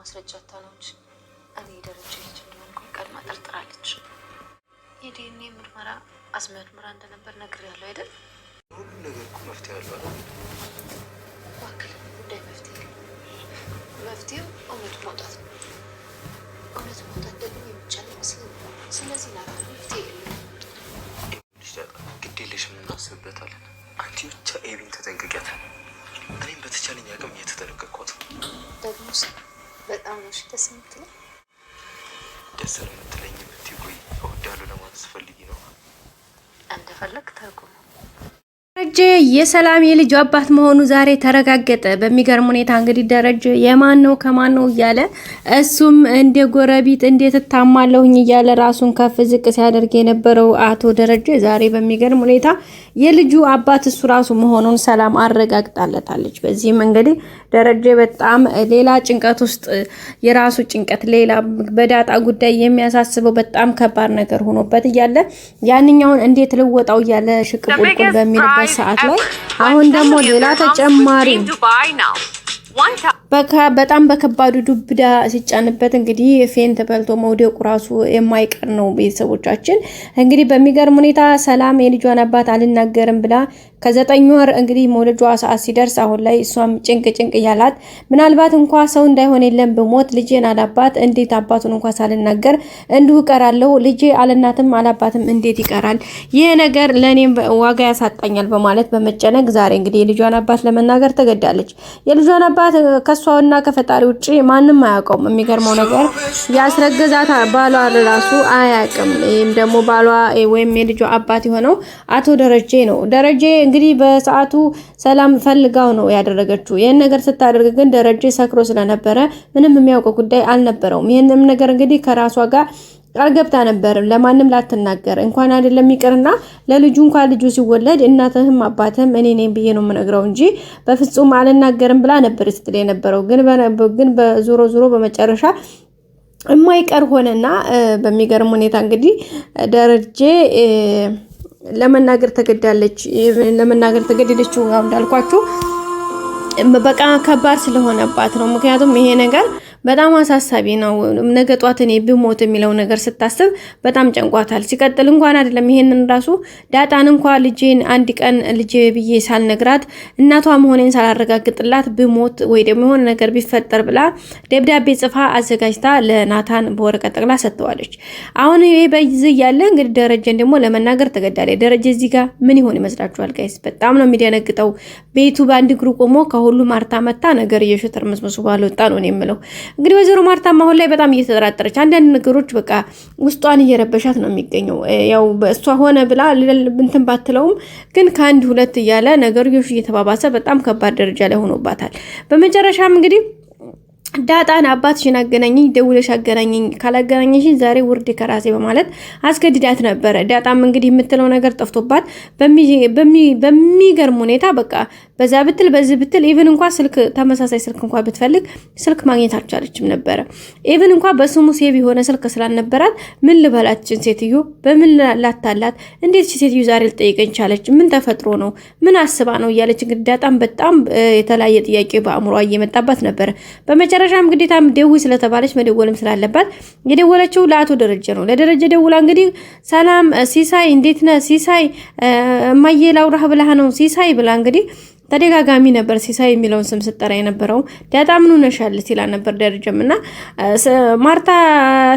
ማስረጃ ታኖች እኔ ደረጃ ልጅ እንደሆንኩ ቀድማ ጠርጥራለች። የዲኤንኤ ምርመራ አስመርምራ እንደነበር ነግሬያለሁ አይደል? ሁሉ ነገር እኮ መፍትሄ አለው አይደል? እባክህ ጉዳይ መፍትሄው እውነት መውጣት ነው። እውነት መውጣት ደግሞ የሚቻል ይመስለኛል። ስለዚህ ላ መፍትሄ ግድ የለሽም እናስብበታለን። አንቺ ብቻ ኤቢን ተጠንቅቂያት። እኔም በተቻለኝ አቅም እየተጠነቀቅኳት ነው። ደግሞስ በጣም ነው ደስ የምትለኝ። ደስ የምትለኝ የምትይ ቆይ እወዳለሁ ለማለት ፈልጊ ነው። እንደፈለግ ተርጉም። ደረጀ የሰላም የልጅ አባት መሆኑ ዛሬ ተረጋገጠ። በሚገርም ሁኔታ እንግዲህ ደረጀ የማን ነው ከማን ነው እያለ እሱም እንደ ጎረቤት እንዴት ታማለሁኝ እያለ ራሱን ከፍ ዝቅ ሲያደርግ የነበረው አቶ ደረጀ ዛሬ በሚገርም ሁኔታ የልጁ አባት እሱ ራሱ መሆኑን ሰላም አረጋግጣለታለች። በዚህም እንግዲህ ደረጀ በጣም ሌላ ጭንቀት ውስጥ የራሱ ጭንቀት ሌላ በዳጣ ጉዳይ የሚያሳስበው በጣም ከባድ ነገር ሆኖበት እያለ ያንኛውን እንዴት ልወጣው እያለ ሽቅቁልቁል በሚልበት ሰዓት ላይ አሁን ደግሞ ሌላ ተጨማሪ በጣም በከባዱ ዱብዳ ሲጫንበት እንግዲህ ፌን ተበልቶ መውደቁ ራሱ የማይቀር ነው። ቤተሰቦቻችን እንግዲህ በሚገርም ሁኔታ ሰላም የልጇን አባት አልናገርም ብላ ከ9 ወር እንግዲህ መውለጇ ሰዓት ሲደርስ አሁን ላይ እሷም ጭንቅ ያላት ምናልባት እንኳን ሰው እንዳይሆን የለም በሞት ልጄን አላባት እንዴት አባቱን እንኳን ሳልናገር እንዲሁ ቀራለሁ ልጄ አለናትም አላባትም እንዴት ይቀራል ይሄ ነገር ለኔም ዋጋ ያሳጣኛል በማለት በመጨነቅ ዛሬ እንግዲህ የልጇን አባት ለመናገር ተገዳለች። የልጇን አባት ከሷውና ከፈጣሪ ውጪ ማንንም አያውቀውም። የሚገርመው ነገር ያስረገዛት ባሏ ራሱ አያውቅም። ይሄም ደግሞ ባሏ ወይም የልጇ አባት የሆነው አቶ ደረጀ ነው። ደረጀ እንግዲህ በሰዓቱ ሰላም ፈልጋው ነው ያደረገችው። ይሄን ነገር ስታደርግ ግን ደረጀ ሰክሮ ስለነበረ ምንም የሚያውቀው ጉዳይ አልነበረውም። ይሄንም ነገር እንግዲህ ከራሷ ጋር ቃል ገብታ ነበር ለማንም ላትናገር እንኳን አይደለም ይቅርና ለልጁ እንኳን ልጁ ሲወለድ እናትህም አባትህም እኔ ነኝ ብዬ ነው የምነግረው እንጂ በፍጹም አልናገርም ብላ ነበር ስትል የነበረው። ግን በዞሮ በመጨረሻ የማይቀር ሆነና በሚገርም ሁኔታ እንግዲህ ደረጀ ለመናገር ተገደደችው። ያው እንዳልኳችሁ በቃ ከባድ ስለሆነባት ነው። ምክንያቱም ይሄ ነገር በጣም አሳሳቢ ነው። ነገ ጧት እኔ ብሞት የሚለው ነገር ስታስብ በጣም ጨንቋታል። ሲቀጥል እንኳን አይደለም ይሄንን ራሱ ዳጣን እንኳን ልጄን አንድ ቀን ልጄ ብዬ ሳልነግራት እናቷ መሆኔን ሳላረጋግጥላት ብሞት ወይ ደግሞ የሆነ ነገር ቢፈጠር ብላ ደብዳቤ ጽፋ አዘጋጅታ ለናታን በወረቀት ጠቅላ ሰጥተዋለች። አሁን ይሄ በዚህ ያለ እንግዲህ ደረጀን ደግሞ ለመናገር ተገዳለች። ደረጀ እዚህ ጋር ምን ይሆን ይመስላችኋል ጋይስ? በጣም ነው የሚደነግጠው። ቤቱ በአንድ እግሩ ቆሞ ከሁሉ ማርታ መታ ነገር እየሸተር መስመሱ ባልወጣ ነው የምለው። እንግዲህ ወይዘሮ ማርታ አሁን ላይ በጣም እየተጠራጠረች አንዳንድ ነገሮች በቃ ውስጧን እየረበሻት ነው የሚገኘው። ያው በእሷ ሆነ ብላ እንትን ባትለውም ግን ከአንድ ሁለት እያለ ነገሮች እየተባባሰ በጣም ከባድ ደረጃ ላይ ሆኖባታል። በመጨረሻም እንግዲህ ዳጣን አባትሽን አገናኘኝ ደውለሽ አገናኘኝ ካላገናኘሽ ዛሬ ውርድ ከራሴ በማለት አስገድዳት ነበር። ዳጣም እንግዲህ የምትለው ነገር ጠፍቶባት በሚገርም ሁኔታ በቃ በዛ ብትል በዚህ ብትል ኢቭን እንኳን ስልክ ተመሳሳይ ስልክ እንኳን ብትፈልግ ስልክ ማግኘት አልቻለችም ነበር። ኢቭን እንኳን በስሙ ሴቭ የሆነ ስልክ ስላልነበራት ምን ልበላችን ሴትዮ በምን ላታላት እንዴት ሴትዮ ዛሬ ልጠይቀኝ ቻለች? ምን ተፈጥሮ ነው? ምን አስባ ነው እያለች እንግዲህ ዳጣም በጣም የተለያየ ጥያቄ በአእምሯ እየመጣባት ነበር። በመጨረሻም ግዴታም ደዊ ስለተባለች መደወልም ስላለባት የደወለችው ለአቶ ደረጀ ነው። ለደረጀ ደውላ እንግዲህ ሰላም ሲሳይ እንዴት ነህ ሲሳይ እማዬ ላውራህ ብላህ ነው ሲሳይ ብላ እንግዲህ ተደጋጋሚ ነበር ሲሳይ የሚለውን ስም ስጠራ የነበረው። ዳጣ ምን ሆነሻል ሲላ ነበር ደረጀምና ማርታ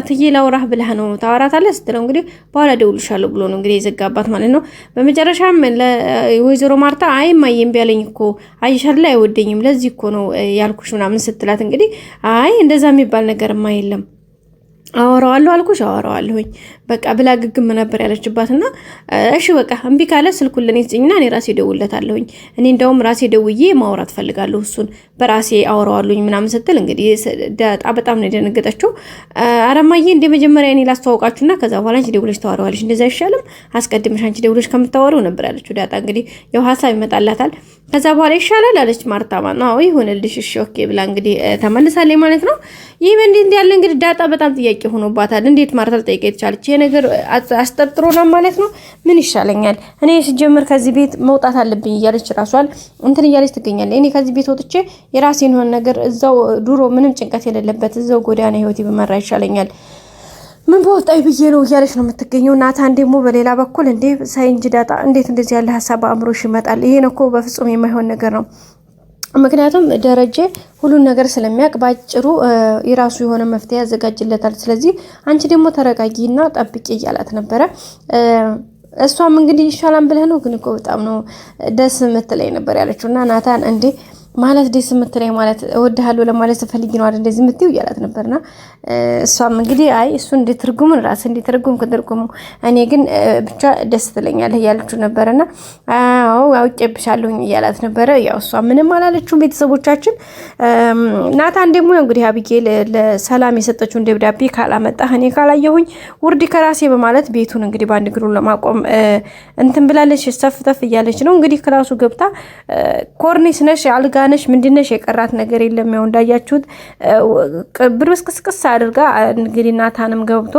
ትዬ ላውራህ ብላህ ነው ታወራታለህ ስትለው እንግዲህ በኋላ ደውልሻለሁ ብሎ ነው እንግዲህ የዘጋባት ማለት ነው። በመጨረሻም ለወይዘሮ ማርታ አይ እማዬ እምቢ አለኝ እኮ አይሻል አይወደኝም ለዚህ እኮ ነው ያልኩሽ ምናምን ስትላት እንግዲህ አይ እንደዛ የሚባል ነገርማ የለም አወራዋለሁ አልኩሽ አወራዋለሁኝ በቃ ብላ ግግም ነበር ያለችባትና እሺ በቃ እምቢ ካለ ስልኩን ለኔ ጽኝና እኔ ራሴ ደውለታለሁኝ እኔ እንደውም ራሴ ደውዬ ማውራት ፈልጋለሁ እሱን በራሴ አወራዋለሁኝ ምናምን ስትል እንግዲህ ዳጣ በጣም ነው የደነገጠችው። አረማዬ እንደ መጀመሪያ እኔ ላስተዋውቃችሁና ከዛ በኋላ አንቺ ደውለሽ ታወራዋለሽ እንደዛ ይሻልም አስቀድመሽ አንቺ ደውለሽ ከምታወራው ነበር ያለችው ዳጣ። እንግዲህ ያው ሐሳብ ይመጣላታል። ከዛ በኋላ ይሻላል አለች ማርታ ማለት ነው። ይሁንልሽ እሺ ኦኬ ብላ እንግዲህ ተመልሳለች ማለት ነው። ይሄ እንዴ ያለ እንግዲህ ዳጣ በጣም ጥያቄ ሆኖባታል። እንዴት ማርታ ልጠይቀኝ ትቻለች? ይሄ ነገር አስጠርጥሮናል ማለት ነው። ምን ይሻለኛል? እኔ ሲጀምር ከዚህ ቤት መውጣት አለብኝ እያለች ራሷን እንትን እያለች ትገኛለች። እኔ ከዚህ ቤት ወጥቼ የራሴን ሆነ ነገር እዛው ድሮ ምንም ጭንቀት የሌለበት እዛው ጎዳና ህይወት በመራ ይሻለኛል። ምን በወጣይ ብዬ ነው እያለች ነው የምትገኘው። ናታን ደግሞ በሌላ በኩል እንዴ ሳይንጅ ዳጣ እንዴት እንደዚህ ያለ ሀሳብ በአእምሮሽ ይመጣል? ይሄን እኮ በፍጹም የማይሆን ነገር ነው። ምክንያቱም ደረጀ ሁሉን ነገር ስለሚያውቅ ባጭሩ የራሱ የሆነ መፍትሄ ያዘጋጅለታል። ስለዚህ አንቺ ደግሞ ተረጋጊና ጠብቂ እያላት ነበረ። እሷም እንግዲህ ይሻላል ብለህ ነው ግን እኮ በጣም ነው ደስ የምትለኝ ነበር ያለችውና ናታን እንዴ ማለት ደስ የምትለኝ ማለት እወድሃለሁ ለማለት ፈልጊ ነው አይደል እንደዚህ የምትይው እያላት ነበርና እሷም እንግዲህ አይ እሱ እንዴት ትርጉሙን ራስ እንዴት ትርጉሙ እኔ ግን ብቻ ደስ ትለኛለህ እያለችው ነበርና አዎ አውቄብሻለሁኝ እያላት ነበረ። ያው እሷ ምንም አላለችው። ቤተሰቦቻችን ናታን ደግሞ እንግዲህ አቢጌል ለሰላም የሰጠችውን ደብዳቤ ካላመጣህ እኔ ካላየሁኝ ውርድ ከራሴ በማለት ቤቱን እንግዲህ በአንድ እግሩ ለማቆም እንትን ብላለች። ሰፍተፍ እያለች ነው እንግዲህ ክላሱ ገብታ ኮርኒስ ነሽ አልጋ ነሽ ምንድነሽ የቀራት ነገር የለም። ያው እንዳያችሁት ብርስቅስቅስ አድርጋ እንግዲህ ናታንም ገብቶ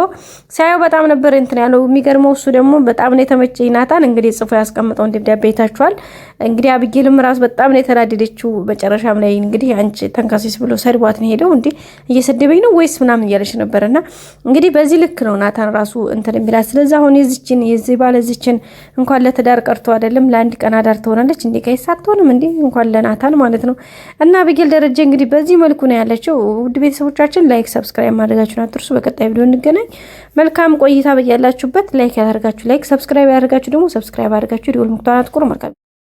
ሳይው በጣም ነበር እንትን ያለው። የሚገርመው እሱ ደግሞ በጣም ነው የተመቸኝ ናታን እንግዲህ ጽፎ ያስቀምጠው ደብዳቤ አይታችኋል። እንግዲህ አቢጌልም ራስ በጣም ነው የተናደደችው። መጨረሻም ላይ እንግዲህ አንቺ ተንካሲስ ብሎ ሰድቧት ነው ሄደው እንዴ እየሰደበኝ ነው ወይስ ምናምን እያለች ነበርና እንግዲህ በዚህ ልክ ነው ናታን ራሱ እንትን የሚላት። ስለዚህ አሁን የዚህ ባለዚችን እንኳን ለትዳር ቀርቶ አይደለም ለአንድ ቀን አዳር ትሆናለች እንዴ ከይሳትሆንም እንዴ እንኳን ለናታን ማለት ነው። እና አቢጌል ደረጀ እንግዲህ በዚህ መልኩ ነው ያለችው። ውድ ቤተሰቦቻችን ላይክ ሰብስክራይብ ማድረጋችሁን አትርሱ። በቀጣይ ቪዲዮ እንገናኝ። መልካም ቆይታ በያላችሁበት። ላይክ ያደርጋችሁ ላይክ፣ ሰብስክራይብ ያደርጋችሁ ደግሞ ሰብስክራይብ አድርጋችሁ ደወል ምልክቱን አጥቁሩ። መልካም